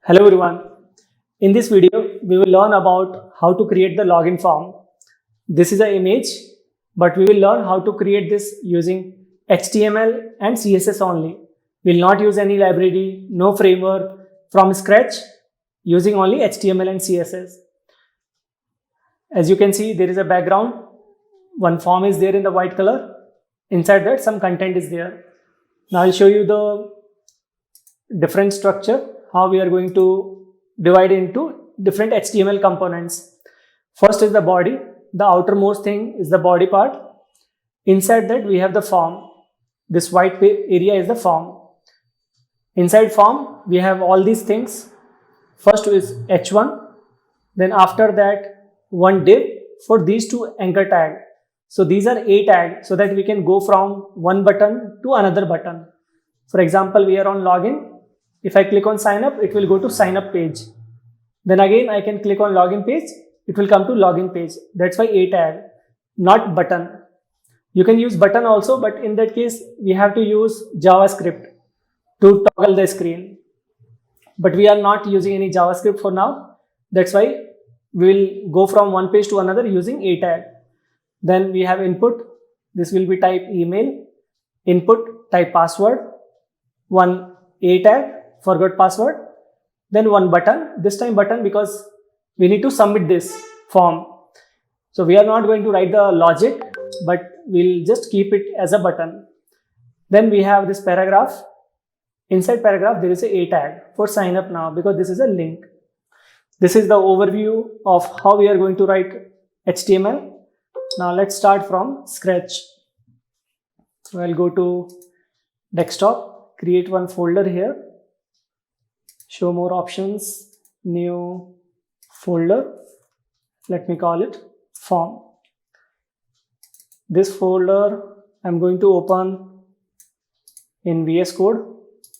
Hello everyone. In this video, we will learn about how to create the login form. This is an image, but we will learn how to create this using HTML and CSS only. We will not use any library, no framework from scratch, using only HTML and CSS. As you can see, there is a background. One form is there in the white color. Inside that, some content is there. Now I'll show you the different structure, how we are going to divide into different HTML components. First is the body. The outermost thing is the body part. Inside that we have the form. This white area is the form. Inside form we have all these things. First is h1. Then after that one div for these two anchor tag. So these are a tag so that we can go from one button to another button. For example, we are on login. If I click on sign up, it will go to sign up page. Then again, I can click on login page. It will come to login page. That's why a tag, not button. You can use button also, but in that case, we have to use JavaScript to toggle the screen. But we are not using any JavaScript for now. That's why we will go from one page to another using a tag. Then we have input. This will be type email. Input, type password. One a tag, forgot password. Then one button, this time button because we need to submit this form. So we are not going to write the logic, but we'll just keep it as a button. Then we have this paragraph. Inside paragraph, there is a tag for sign up now because this is a link. This is the overview of how we are going to write HTML. Now let's start from scratch. So I'll go to desktop, create one folder here, show more options, new folder. Let me call it form. This folder I'm going to open in VS Code.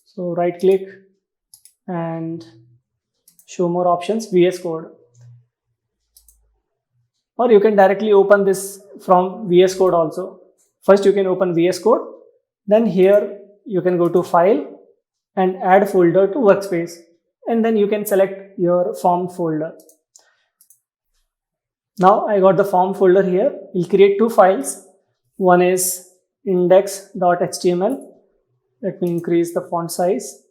So right click and show more options, VS Code. Or you can directly open this from VS Code also. First you can open VS Code, then here you can go to file and add folder to workspace, and then you can select your form folder. Now I got the form folder here. We'll create two files. One is index.html. Let me increase the font size.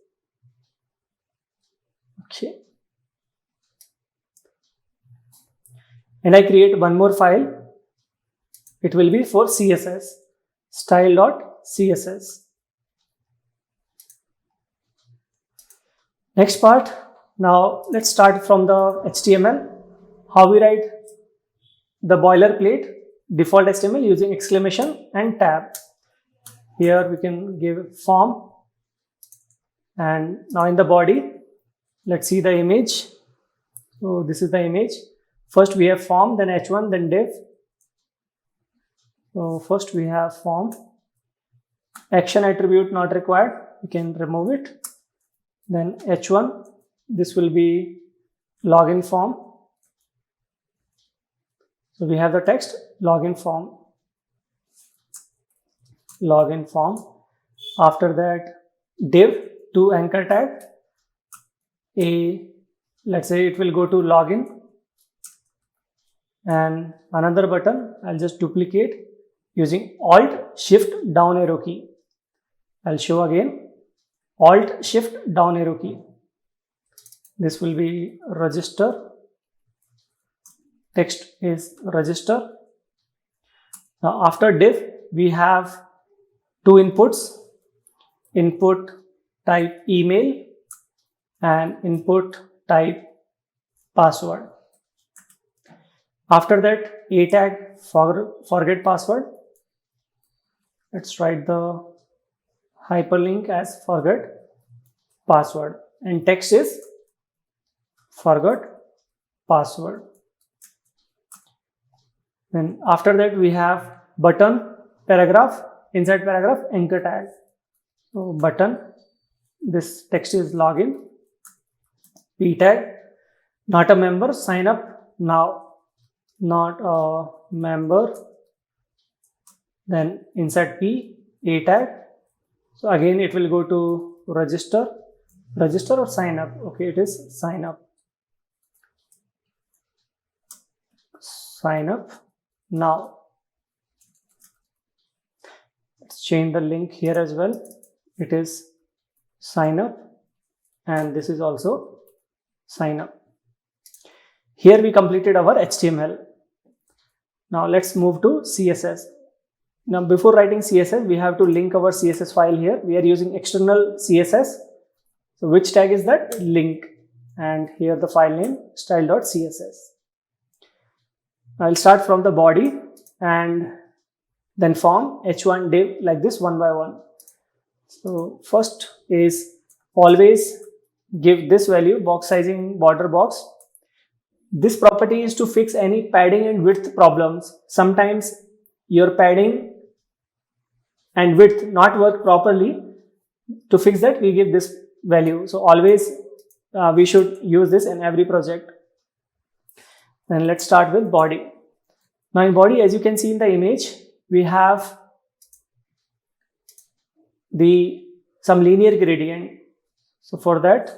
Okay. And I create one more file. It will be for CSS, style.css. Next part. Now let's start from the HTML. How we write the boilerplate default HTML using exclamation and tab. Here we can give form, and now in the body, let's see the image. So this is the image. First we have form, then h1, then div. So first we have form. Action attribute not required. We can remove it. Then h1. This will be login form. So we have the text login form. Login form. After that, div to anchor tag. Let's say it will go to login. And another button, I'll just duplicate using Alt Shift down arrow key. I'll show again. Alt Shift down arrow key. This will be register. Text is register. Now after div, we have two inputs. Input type email and input type password. After that, a tag forget password. Let's write the hyperlink as forget password, and text is forgot password. Then after that we have button, paragraph, inside paragraph anchor tag. So button, this text is login. P tag, not a member, sign up now, not a member. Then inside P, a tag. So again it will go to register. register or sign up. Okay, it is sign up. Sign up. Now let's change the link here as well. It is sign up, and this is also sign up. Here we completed our HTML. Now let's move to CSS. Now before writing CSS, we have to link our CSS file here. We are using external CSS. So which tag is that? Link. And here the file name style.css. I'll start from the body and then form h1 div like this one by one. So first is always give this value box sizing border box. This property is to fix any padding and width problems. Sometimes your padding and width not work properly. To fix that, we give this value. So always we should use this in every project. Then let's start with body. Now in body, as you can see in the image, we have some linear gradient. So for that,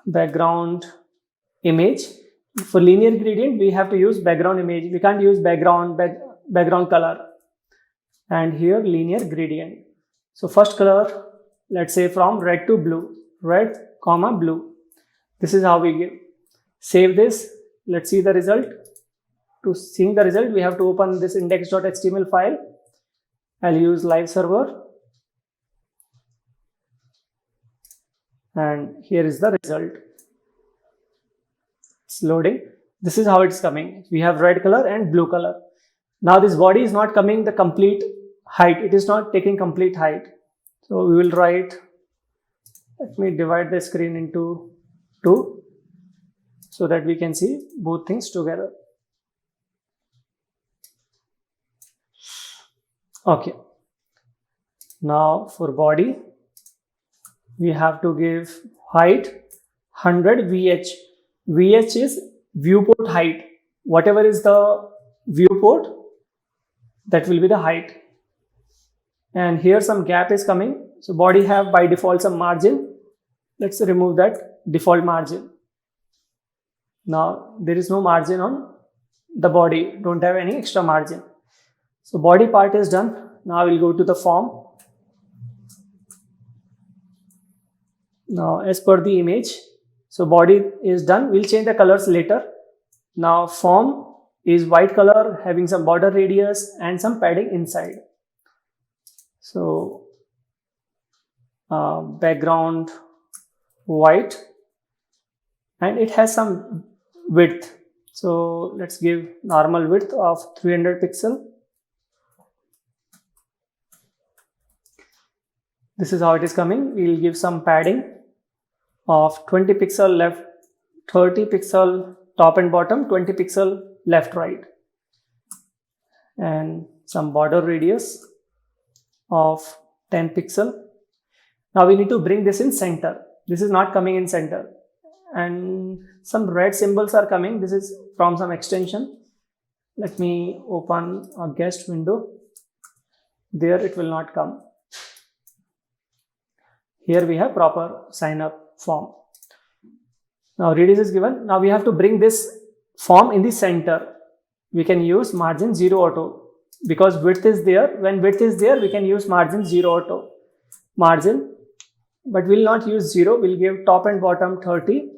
background image. For linear gradient, we have to use background image. We can't use background color. And here linear gradient. So first color, let's say from red to blue, red, comma, blue. This is how we give. Save this. Let's see the result. To see the result, we have to open this index.html file. I'll use live server. And here is the result. It's loading. This is how it's coming. We have red color and blue color. Now this body is not coming the complete height. It is not taking complete height. So we will write, let me divide the screen into two so that we can see both things together. Okay. Now for body, we have to give height 100 VH. VH is viewport height. Whatever is the viewport, that will be the height. And here some gap is coming. So body have by default some margin. Let's remove that default margin. Now there is no margin on the body. Don't have any extra margin. So body part is done. Now we'll go to the form. Now as per the image, so body is done. We'll change the colors later. Now form is white color having some border radius and some padding inside. So background white, and it has some width. So let's give normal width of 300 pixel. This is how it is coming. We'll give some padding of 20 pixel left, 30 pixel top and bottom, 20 pixel left, right, and some border radius of 10 pixel. Now we need to bring this in center. This is not coming in center, and some red symbols are coming. This is from some extension. Let me open a guest window. There it will not come. Here we have proper sign up form. Now radius is given. Now we have to bring this form in the center. We can use margin 0 auto because width is there. When width is there, we can use margin 0 auto margin, but we'll not use 0. We'll give top and bottom 30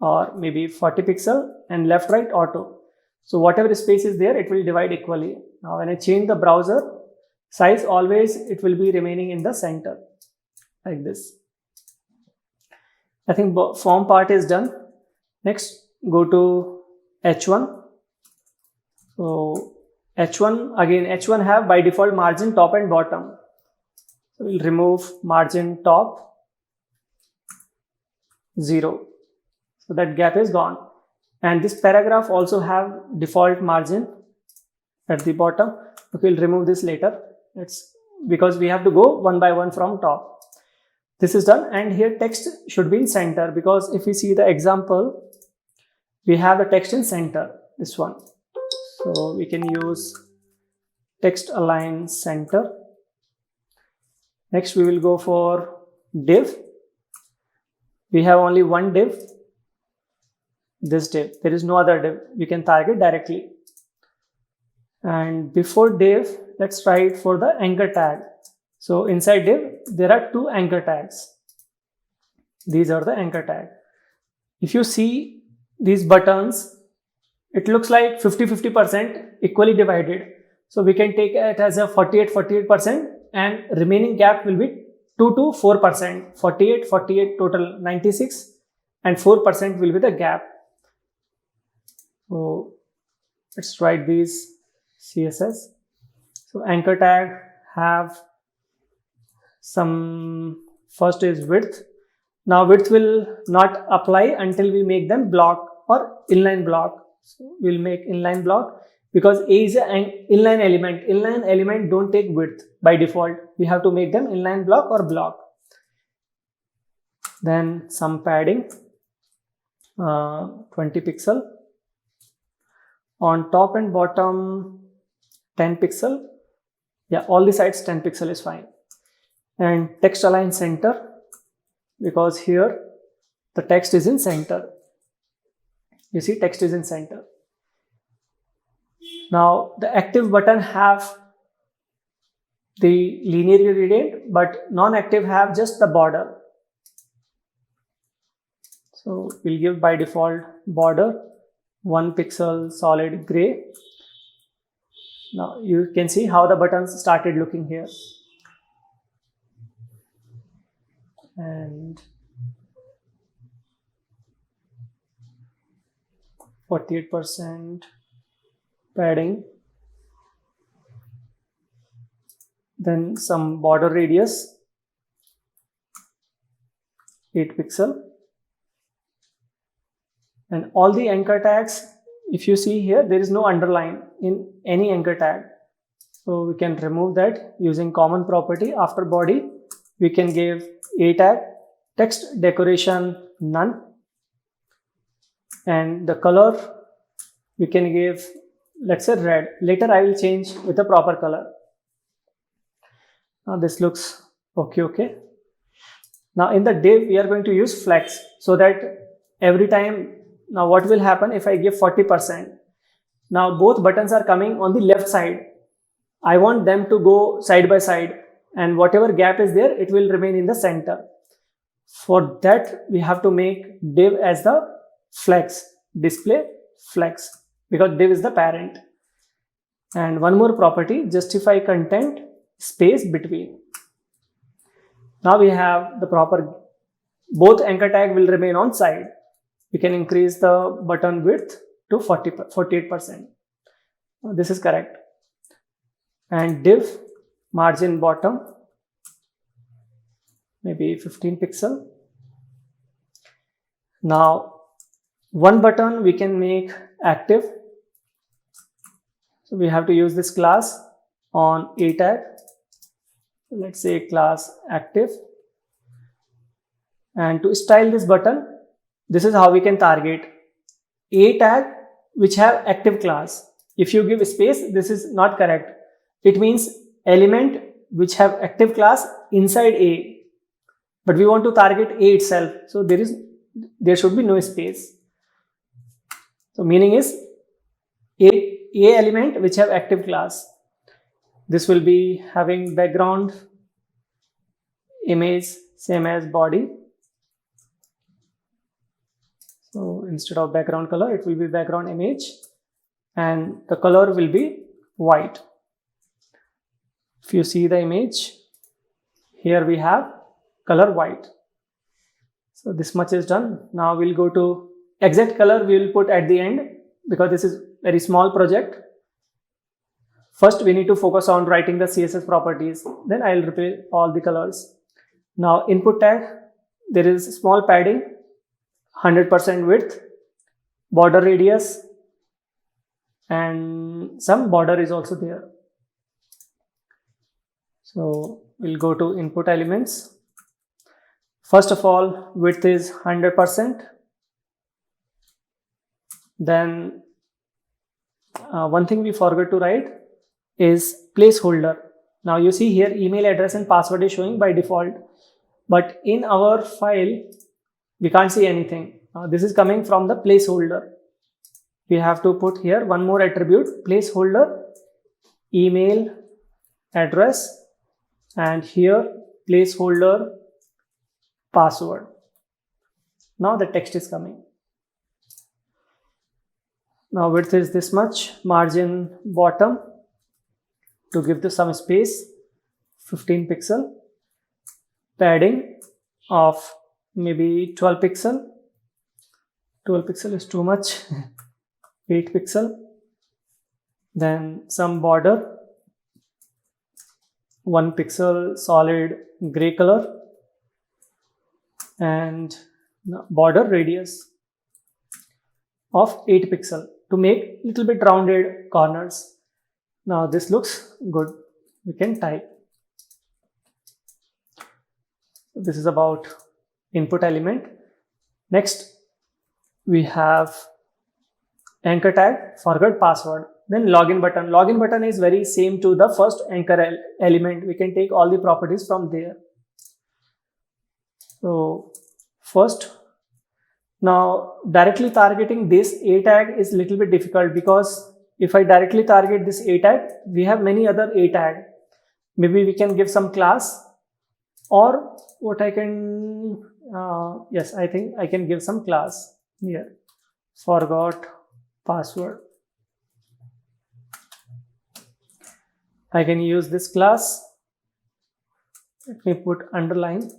or maybe 40 pixel and left, right auto. So whatever space is there, it will divide equally. Now when I change the browser size, always it will be remaining in the center like this. I think form part is done. Next, go to H1. So H1, again H1 have by default margin top and bottom. So we'll remove margin top 0. So that gap is gone. And this paragraph also have default margin at the bottom. Okay, we'll remove this later. It's because we have to go one by one from top. This is done, and here text should be in center, because if we see the example, we have the text in center, this one. So we can use text align center. Next we will go for div. We have only one div, this div. There is no other div. We can target directly. And before div, let's write for the anchor tag. So inside div, there are two anchor tags. These are the anchor tag. If you see these buttons, it looks like 50-50% equally divided. So we can take it as a 48% and remaining gap will be 2 to 4%. 48 total 96 and 4% will be the gap. So let's write these CSS. So anchor tag have some, first is width. Now width will not apply until we make them block or inline block. So we'll make inline block because A is an inline element. Inline element don't take width by default. We have to make them inline block or block. Then some padding, 20 pixel. On top and bottom, 10 pixel. Yeah, all the sides 10 pixel is fine. And text align center, because here the text is in center. You see, text is in center. Now the active button have the linear gradient, but non-active have just the border. So we'll give by default border 1 pixel solid gray. Now you can see how the buttons started looking here. And 48% padding. Then some border radius, 8 pixel. And all the anchor tags, if you see here, there is no underline in any anchor tag. So we can remove that using common property. After body, we can give A tag, text decoration none. And the color, we can give, let's say red. Later I will change with a proper color. Now this looks okay. Now in the div, we are going to use flex so that every time, now what will happen if I give 40%? Now both buttons are coming on the left side. I want them to go side by side, and whatever gap is there, it will remain in the center. For that, we have to make div as the flex, display flex, because div is the parent. And one more property, justify content space between. Now we have the proper, both anchor tag will remain on side. We can increase the button width to 48%. This is correct. And div margin bottom, maybe 15 pixel. Now one button we can make active. So we have to use this class on A tag. Let's say class active. And to style this button, this is how we can target A tag which have active class. If you give space, this is not correct. It means element which have active class inside A, but we want to target A itself. So there should be no space. So meaning is A element which have active class. This will be having background image same as body. So instead of background color, it will be background image, and the color will be white. If you see the image, here we have color white. So this much is done. Now we'll go to exact color we will put at the end, because this is very small project. First we need to focus on writing the CSS properties, then I will replace all the colors. Now input tag, there is small padding, 100% width, border radius, and some border is also there. So we'll go to input elements. First of all, width is 100%. Then one thing we forgot to write is placeholder. Now you see here email address and password is showing by default, but in our file we can't see anything. This is coming from the placeholder. We have to put here one more attribute, placeholder, email address, and here placeholder password. Now the text is coming. Now width is this much, margin bottom to give this some space, 15 pixel, padding of maybe 12 pixel. 12 pixel is too much. 8 pixel. Then some border, 1 pixel solid gray color, and border radius of 8 pixel to make little bit rounded corners. Now this looks good. We can type. This is about input element. Next, we have anchor tag, forgot password. Then login button. Login button is very same to the first anchor element. We can take all the properties from there. So first, now directly targeting this A tag is little bit difficult, because if I directly target this A tag, we have many other A tag. Maybe we can give some class, or what I can, yes, I think I can give some class here. Forgot password. I can use this class. Let me put underline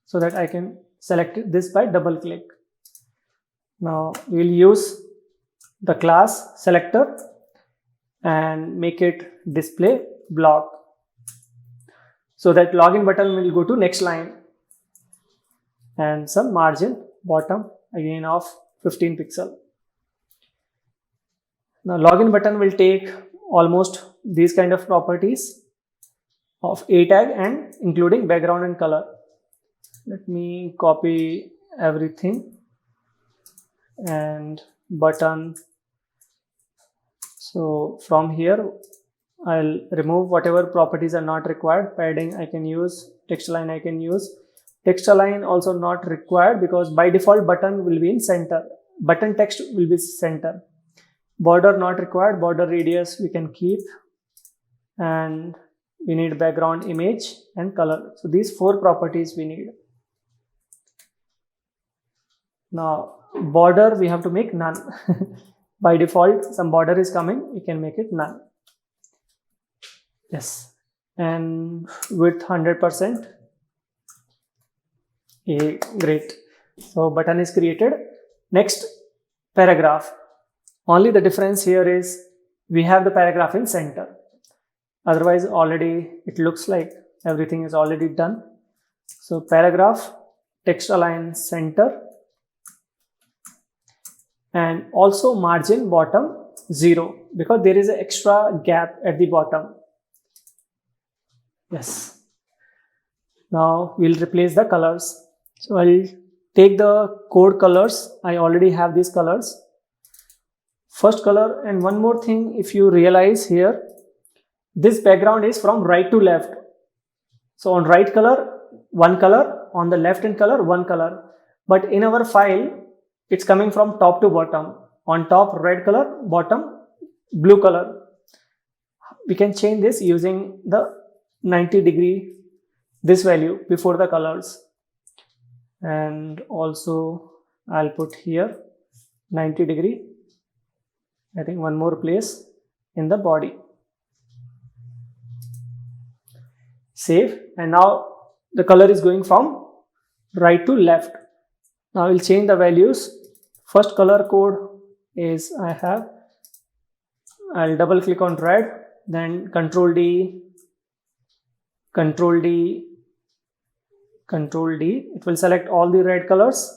so that I can select this by double click. Now we'll use the class selector and make it display block, so that login button will go to next line, and some margin bottom again of 15 pixel. Now login button will take almost these kind of properties of A tag and including background and color. Let me copy everything, and button. So from here I'll remove whatever properties are not required. Padding I can use, text align I can use. Text align also not required, because by default button will be in center. Button text will be center. Border not required. Border radius we can keep, and we need background image and color. So these 4 properties we need. Now border we have to make none. By default some border is coming, we can make it none. Yes, and width 100%. Yeah, great. So button is created. Next, paragraph. Only the difference here is we have the paragraph in center. Otherwise already it looks like everything is already done. So paragraph, text align center, and also margin bottom 0, because there is an extra gap at the bottom. Yes. Now we'll replace the colors. So I'll take the code colors. I already have these colors. First color, and one more thing, if you realize here, this background is from right to left. So on right color, one color, on the left hand color, one color. But in our file, it's coming from top to bottom. On top red color, bottom blue color. We can change this using the 90 degree, this value before the colors. And also I'll put here 90 degree. I think one more place in the body. Save, and now the color is going from right to left. Now we'll change the values. First color code is I'll double click on red, then Control D, Control D, Control D. It will select all the red colors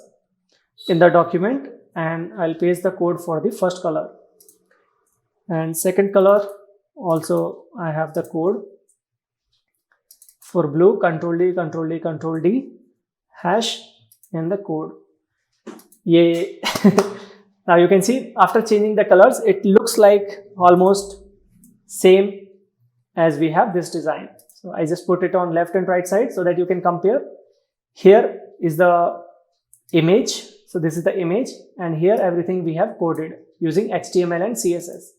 in the document, and I'll paste the code for the first color. And second color also I have the code for blue. Control D, Control D, Control D, hash in the code. Yay. Now you can see after changing the colors, it looks like almost same as we have this design. So I just put it on left and right side so that you can compare. Here is the image. So this is the image, and here everything we have coded using HTML and CSS.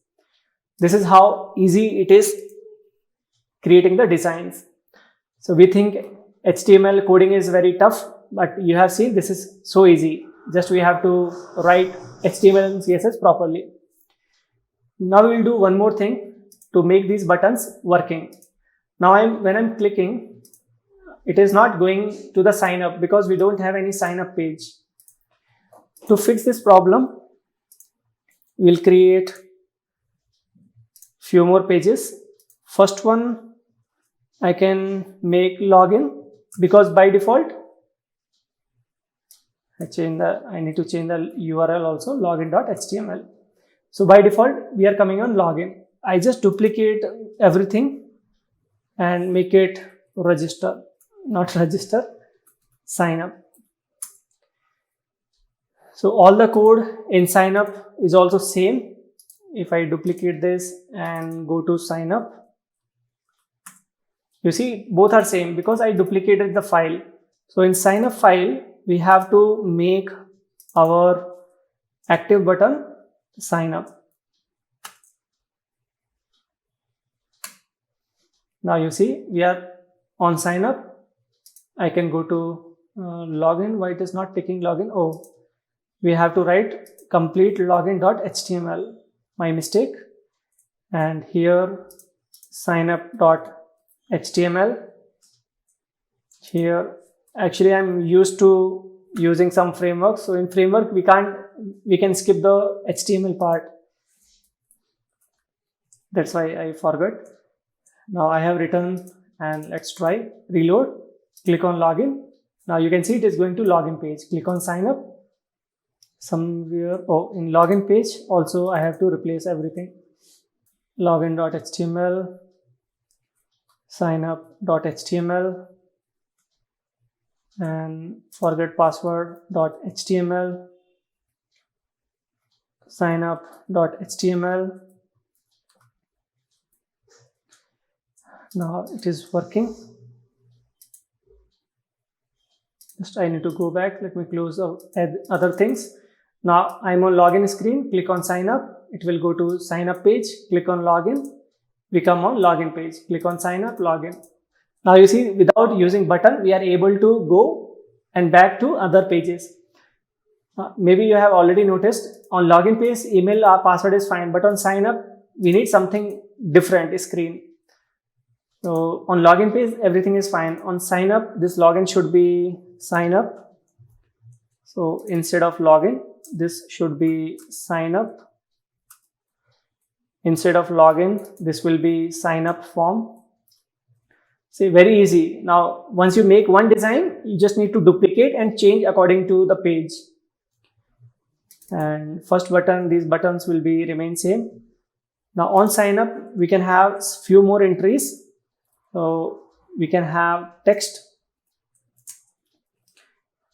This is how easy it is creating the designs. So we think HTML coding is very tough, but you have seen this is so easy. Just we have to write HTML and CSS properly. Now we will do one more thing to make these buttons working. Now when I'm clicking, it is not going to the sign up because we don't have any sign up page. To fix this problem, we'll create few more pages. First one, I can make login, because by default I need to change the URL also, login.html. So by default we are coming on login. I just duplicate everything and make it register, not register, sign up. So all the code in sign up is also same. If I duplicate this and go to sign up, you see both are same because I duplicated the file. So in sign up file, we have to make our active button sign up. Now you see we are on sign up. I can go to login. Why it is not taking login? Oh, we have to write complete login.html. My mistake. And here sign up.html. Here actually I'm used to using some framework. So in framework we can skip the HTML part. That's why I forgot. Now I have written, and let's try reload. Click on login. Now you can see it is going to login page. Click on sign up. Somewhere, oh, in login page also I have to replace everything. Login.html, sign up.html, and forget password.html, sign up.html. Now it is working. Just I need to go back. Let me close other things. Now I'm on login screen. Click on sign up. It will go to sign up page. Click on login. We come on login page. Click on sign up, login. Now you see without using button, we are able to go and back to other pages. Maybe you have already noticed on login page, email password is fine, but on sign up, we need something different screen. So on login page, everything is fine. On sign up, this login should be sign up. So instead of login, this should be sign up. Instead of login, this will be sign up form. See, very easy. Now, once you make one design, you just need to duplicate and change according to the page. And first button, these buttons will be remain same. Now on sign up, we can have few more entries. So we can have text.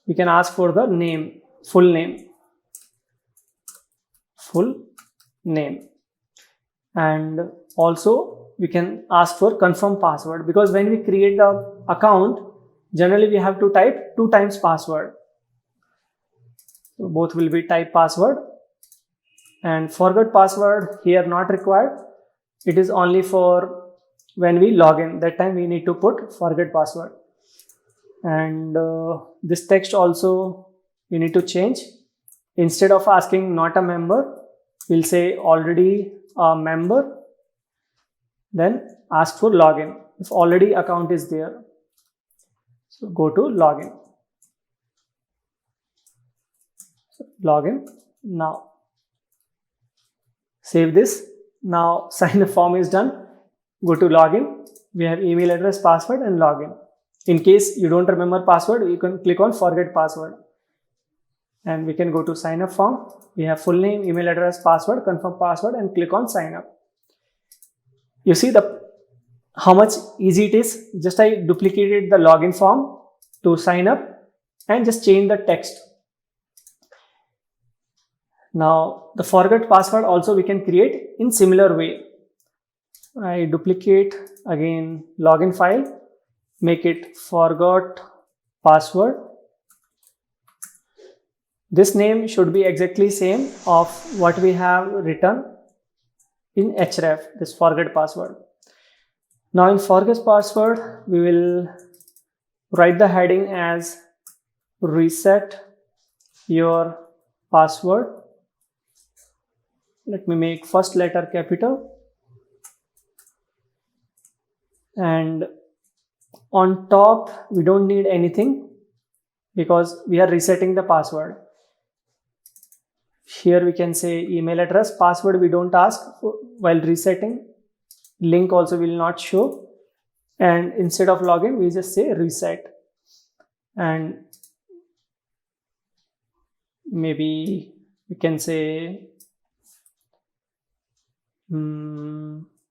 We can ask for the name, full name, and also we can ask for confirm password, because when we create the account, generally we have to type 2 times password. So both will be type password, and forget password here not required. It is only for when we log in, that time we need to put forget password. And this text also we need to change. Instead of asking not a member, we'll say already a member, then ask for login if already account is there. So go to login. So login. Now save this. Now sign up form is done. Go to login. We have email address, password, and login. In case you don't remember password, you can click on forget password. And we can go to sign up form. We have full name, email address, password, confirm password, and click on sign up. You see how much easy it is. Just I duplicated the login form to sign up and just change the text. Now the forget password also we can create in similar way. I duplicate again login file, make it forgot password, This name should be exactly same of what we have written in href, this forget password. Now in forget password, we will write the heading as reset your password. Let me make first letter capital, and on top we don't need anything because we are resetting the password. Here we can say email address. Password we don't ask while resetting. Link also will not show, and instead of login we just say reset, and maybe we can say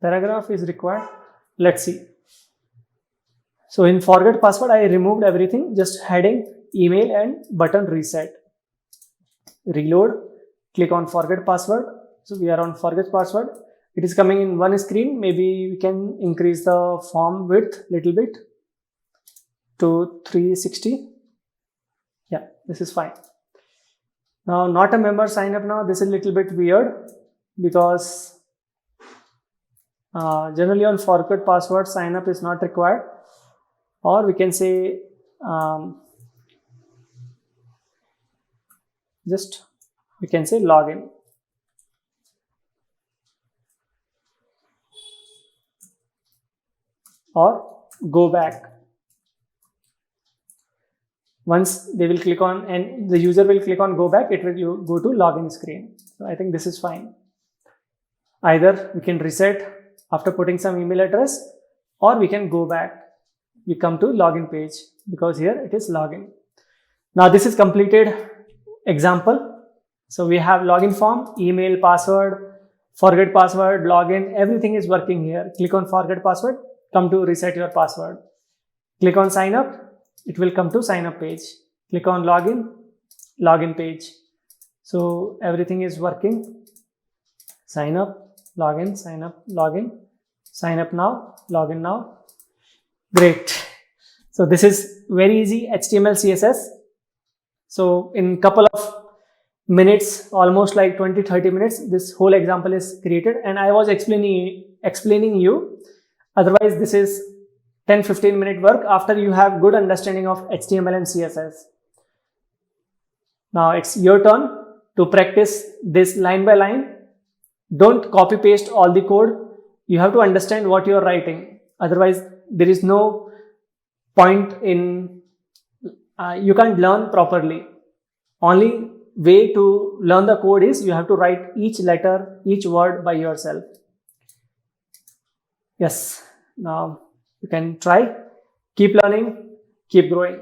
paragraph is required. Let's see. So in forget password, I removed everything, just heading, email, and button reset. Reload, click on forget password. So we are on forget password. It is coming in one screen. Maybe we can increase the form width little bit to 360. Yeah, this is fine. Now not a member sign up now. This is a little bit weird because generally on forget password sign up is not required, or we can say just we can say login. Or go back. Once they will click on and the user will click on go back, it will go to login screen. So I think this is fine. Either we can reset after putting some email address, or we can go back. We come to login page because here it is login. Now this is completed example. So we have login form, email, password, forget password, login, everything is working here. Click on forget password, come to reset your password. Click on sign up, it will come to sign up page. Click on login, login page. So everything is working. Sign up, login, sign up, login, sign up now, login now. Great. So this is very easy HTML CSS. So in couple of minutes, almost like 20-30 minutes, this whole example is created, and I was explaining you. Otherwise this is 10-15 minute work after you have good understanding of HTML and CSS. Now it's your turn to practice this line by line. Don't copy paste all the code. You have to understand what you are writing. Otherwise there is no point in you can't learn properly. Only way to learn the code is you have to write each letter, each word by yourself. Yes, now you can try. Keep learning, keep growing.